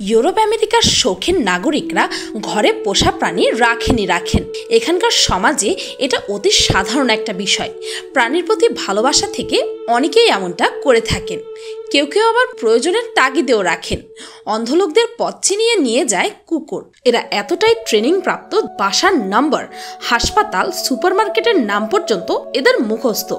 Europe আমেরিকার শৌখিন নাগরিকরা ঘরে পোষা প্রাণী রাখেন। এখানকার সমাজে এটা অতি সাধারণ একটা বিষয়। প্রাণীর প্রতি ভালোবাসা থেকে অনেকেই এমনটা করে থাকেন। কেউ কেউ আবার প্রয়োজনের তাগিদেও রাখেন। অন্ধলোকদের পথ চিনিয়ে নিয়ে যায় কুকুর। এরা এতটাই ট্রেনিং প্রাপ্ত, বাসার নাম্বার, হাসপাতাল, সুপারমার্কেটের নাম পর্যন্ত এদের মুখস্থ।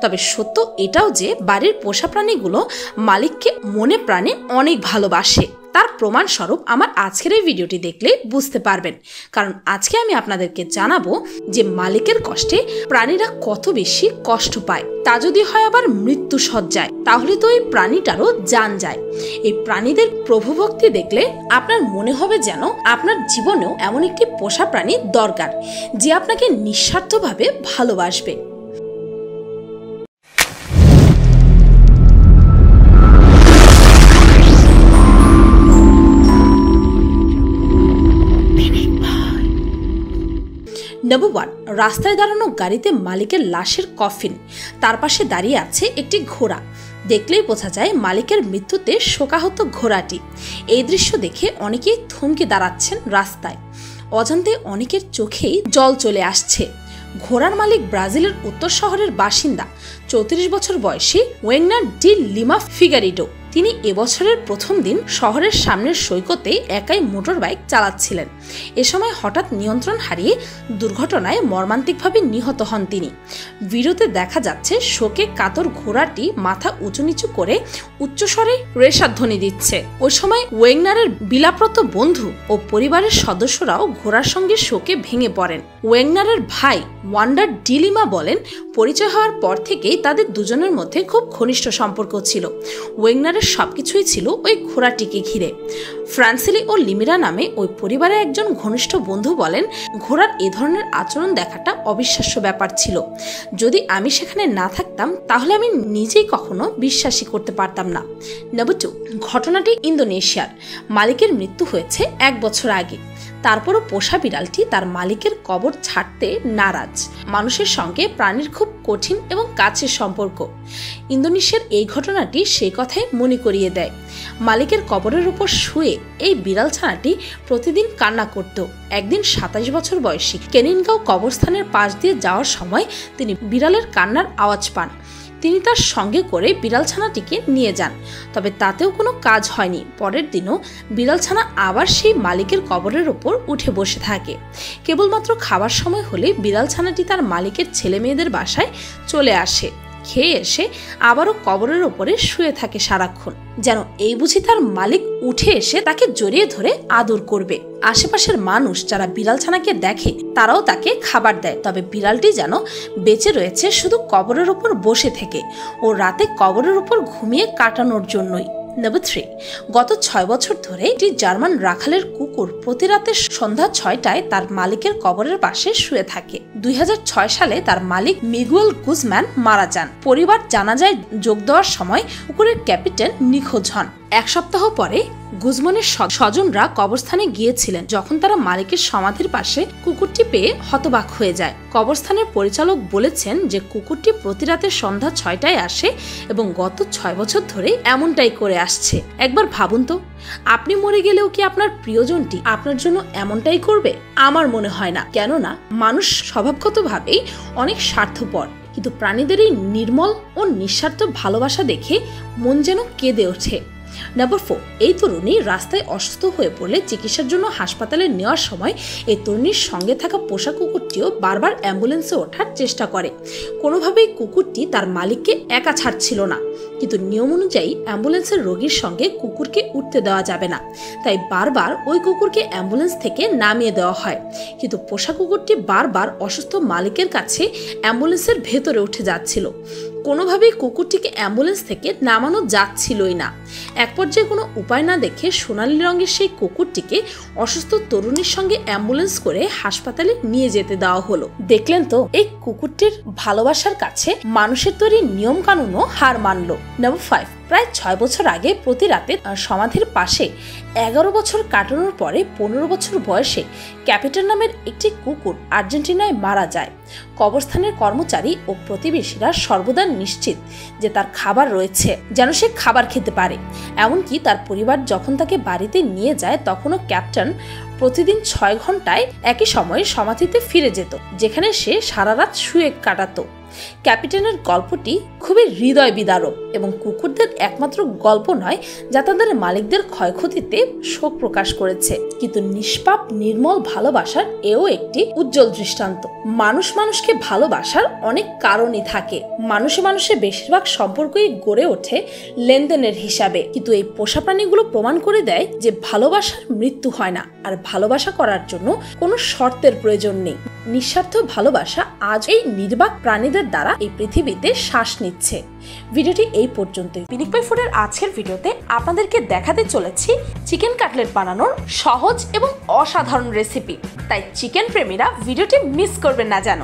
তবে সত্য এটাও যে বাড়ির পোষা প্রাণীগুলো মালিককে মনে প্রাণে অনেক ভালোবাসে। তার প্রমাণস্বরূপ আমার আজকের এই ভিডিওটি দেখলে বুঝতে পারবেন। কারণ আজকে আমি আপনাদেরকে জানাবো যে মালিকের কষ্টে প্রাণীরা কত বেশি কষ্ট পায়। তা যদি হয় আবার মৃত্যু সজ্জায়, তাহলে তো এই প্রাণীটারও জান যায়। এই প্রাণীদের প্রভুভক্তি দেখলে আপনার মনে হবে যেন আপনার জীবনেও এমন একটি পোষা প্রাণী দরকার, যে আপনাকে নিঃস্বার্থভাবে ভালোবাসবে। নম্বর 1, রাস্তায় দাঁড়ানো গাড়িতে মালিকের লাশের কফিন। তার পাশে দাঁড়িয়ে আছে একটি ঘোড়া। দেখলেই বোঝা যায় মালিকের মৃত্যুতে শোকাহত ঘোড়াটি। এই দৃশ্য দেখে অনেকেই থমকে দাঁড়াচ্ছেন রাস্তায়। অজান্তে অনেকের চোখেই জল চলে আসছে। ঘোড়ার মালিক ব্রাজিলের উত্তর শহরের বাসিন্দা 34 বছর বয়সী ওয়েগনার ডি লিমা ফিগারিডো। তিনি এবছরের প্রথম দিন শহরের সামনের সৈকতে একাই মোটর বাইক চালাচ্ছিলেন। এ সময় হঠাৎ নিয়ন্ত্রণ হারিয়ে দুর্ঘটনায় মর্মান্তিকভাবে নিহত হন তিনি। ভিডিওতে দেখা যাচ্ছে শোকে কাতর ঘোড়াটি মাথা উঁচু নিচু করে উচ্চস্বরে রেশাধ্বনি দিচ্ছে। ওই সময় ওয়েগনারের বিলাপ্রত বন্ধু ও পরিবারের সদস্যরাও ঘোড়ার সঙ্গে শোকে ভেঙে পড়েন। ওয়েগনারের ভাই ওয়ান্ডার ডি লিমা বলেন, পরিচয় হওয়ার পর থেকেই তাদের দুজনের মধ্যে খুব ঘনিষ্ঠ সম্পর্ক ছিল। ওয়েগনারের সবকিছুই ছিল ওই ঘোড়াটিকে ঘিরে। ফ্রান্সিলি ও লিমিরা নামে ওই পরিবারের একজন ঘনিষ্ঠ বন্ধু বলেন, ঘোড়ার এ ধরনের আচরণ দেখাটা অবিশ্বাস্য ব্যাপার ছিল। যদি আমি সেখানে না থাকতাম তাহলে আমি নিজেই কখনো বিশ্বাসই করতে পারতাম না। নম্বর 2, ঘটনাটি ইন্দোনেশিয়ার। মালিকের মৃত্যু হয়েছে 1 বছর আগে। তারপরও পোষা বিড়ালটি তার মালিকের কবর ছাড়তে নারাজ। মানুষের সঙ্গে প্রাণীর খুব কঠিন এবং কাছের সম্পর্ক। ইন্দোনেশিয়ার এই ঘটনাটি সেই কথাই মনে করিয়ে দেয়। মালিকের কবরের উপর শুয়ে এই বিড়াল ছানাটি প্রতিদিন কান্না করত। একদিন 27 বছর বয়সী কেনিনগাঁও কবরস্থানের পাশ দিয়ে যাওয়ার সময় তিনি বিড়ালের কান্নার আওয়াজ পান। তিনি তার সঙ্গে করে বিড়ালছানাটিকে নিয়ে যান। তবে তাতেও কোনো কাজ হয়নি। পরের দিনও বিড়ালছানা আবার সেই মালিকের কবরের ওপর উঠে বসে থাকে। কেবলমাত্র খাবার সময় হলে বিড়ালছানাটি তার মালিকের ছেলে মেয়েদের বাসায় চলে আসে। খেয়ে এসে আবারও কবরের ওপরে শুয়ে থাকে সারাক্ষণ, যেন এই বুঝি তার মালিক উঠে এসে তাকে জড়িয়ে ধরে আদর করবে। আশেপাশের মানুষ যারা বিড়ালছানাকে দেখে তারাও তাকে খাবার দেয়। তবে বিড়ালটি যেন বেঁচে রয়েছে শুধু কবরের উপর বসে থেকে ও রাতে কবরের উপর ঘুমিয়ে কাটানোর জন্যই। নম্বর 3, গত 6 বছর ধরে একটি জার্মান রাখালের কুকুর প্রতি রাতে সন্ধ্যা 6টায় তার মালিকের কবরের পাশে শুয়ে থাকে। 2006 সালে তার মালিক মিগুয়েল গুজম্যান মারা যান। পরিবার জানাজায় যোগ দেওয়ার সময় কুকুরের ক্যাপ্টেন নিখোঁজ হন। 1 সপ্তাহ পরে গুজমানের স্বজনরা কবরস্থানে গিয়েছিলেন। যখন তারা মালিকের সমাধির পাশে কুকুরটি পেয়ে হতবাক হয়ে যায়। কবরস্থানের পরিচালক বলেছেন যে কুকুরটি প্রতি রাতে সন্ধ্যা 6টায় আসে এবং গত 6 বছর ধরে এমনটাই করে আসছে। একবার ভাবুন তো, আপনি মরে গেলেও কি আপনার প্রিয়জনটি আপনার জন্য এমনটাই করবে? আমার মনে হয় না। কেননা মানুষ স্বভাবগতভাবেই অনেক স্বার্থপর, কিন্তু প্রাণীদের এই নির্মল ও নিঃস্বার্থ ভালোবাসা দেখে মন যেন কেঁদে ওঠে। নম্বর 4, এই তরুণী রাস্তায় অসুস্থ হয়ে পড়লে চিকিৎসার জন্য হাসপাতালে নেওয়ার সময় এই তরুণীর সঙ্গে থাকা পোষা কুকুরটিও বারবার অ্যাম্বুলেন্সে ওঠার চেষ্টা করে। কোনোভাবেই কুকুরটি তার মালিককে একা ছাড়ছিল না। কিন্তু নিয়ম অনুযায়ী অ্যাম্বুলেন্সের রোগীর সঙ্গে কুকুরকে উঠতে দেওয়া যাবে না। তাই বারবার ওই কুকুরকে অ্যাম্বুলেন্স থেকে নামিয়ে দেওয়া হয়। কিন্তু পোষা কুকুরটি বারবার অসুস্থ মালিকের কাছে অ্যাম্বুলেন্সের ভেতরে উঠে যাচ্ছিল। কোনোভাবেই কুকুরটিকে অ্যাম্বুলেন্স থেকে নামানো যাচ্ছিলই না। এক পর্যায়ে কোনো উপায় না দেখে সোনালী রঙের সেই কুকুরটিকে অসুস্থ তরুণীর সঙ্গে অ্যাম্বুলেন্স করে হাসপাতালে নিয়ে যেতে দেওয়া হলো। দেখলেন তো, এই কুকুরটির ভালোবাসার কাছে মানুষের তৈরি নিয়ম কানুনও হার মানলো। নাম্বার 5, প্রায় 6 বছর আগে প্রতি রাতে সমাধির পাশে 11 বছর কাটানোর পরে 15 বছর বয়সে ক্যাপিটান নামের একটি কুকুর আর্জেন্টিনায় মারা যায়। কবরস্থানের কর্মচারী ও প্রতিবেশীরা সর্বদা নিশ্চিত যে তার খাবার রয়েছে, যেন সে খাবার খেতে পারে। এমনকি তার পরিবার যখন তাকে বাড়িতে নিয়ে যায় তখনও ক্যাপ্টেন প্রতিদিন 6 ঘন্টায় একই সময়ে সমাধিতে ফিরে যেত, যেখানে সে সারা রাত শুয়ে কাটাতো। ক্যাপিটানের গল্পটি খুবই হৃদয় বিদারক এবং কুকুরদের একমাত্র গল্প নয় যা তাদের মালিকদের ক্ষয়ক্ষতিতে শোক প্রকাশ করেছে, কিন্তু নিষ্পাপ নির্মল ভালোবাসার এও একটি উজ্জ্বল দৃষ্টান্ত। মানুষ মানুষকে ভালোবাসার অনেক কারণই থাকে। মানুষে মানুষে বেশিরভাগ সম্পর্কই গড়ে ওঠে লেনদেনের হিসাবে, কিন্তু এই পোষা প্রাণীগুলো প্রমাণ করে দেয় যে ভালোবাসার মৃত্যু হয় না, আর ভালোবাসা করার জন্য কোনো শর্তের প্রয়োজন নেই। নিঃস্বার্থ ভালোবাসা আজ এই নির্বাক প্রাণীদের দ্বারা এই পৃথিবীতে শ্বাস নিচ্ছে। ভিডিওটি এই পর্যন্তই। পিনিক পাই ফুডের আজকের ভিডিওতে আপনাদেরকে দেখাতে চলেছি চিকেন কাটলেট বানানোর সহজ এবং অসাধারণ রেসিপি, তাই চিকেন প্রেমীরা ভিডিওটি মিস করবেন না যেন।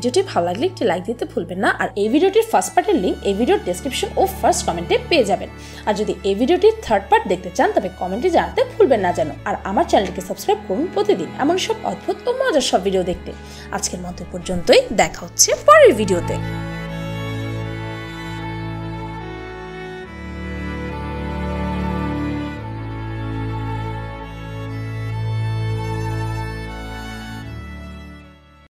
ভিডিওটি ভালো লাগলে একটি লাইক দিতে ভুলবেন না, আর এই ভিডিওটির ফার্স্ট পার্টের লিংক এই ভিডিওর ডেসক্রিপশন ও ফার্স্ট কমেন্টে পেয়ে যাবেন। আর যদি এই ভিডিওটির থার্ড পার্ট দেখতে চান তবে কমেন্টে জানাতে ভুলবেন না যেন। আর আমার চ্যানেলকে সাবস্ক্রাইব করুন প্রতিদিন এমন সব অদ্ভুত ও মজার সব ভিডিও দেখতে। আজকের মতো পর্যন্তই, দেখা হচ্ছে পরের ভিডিওতে।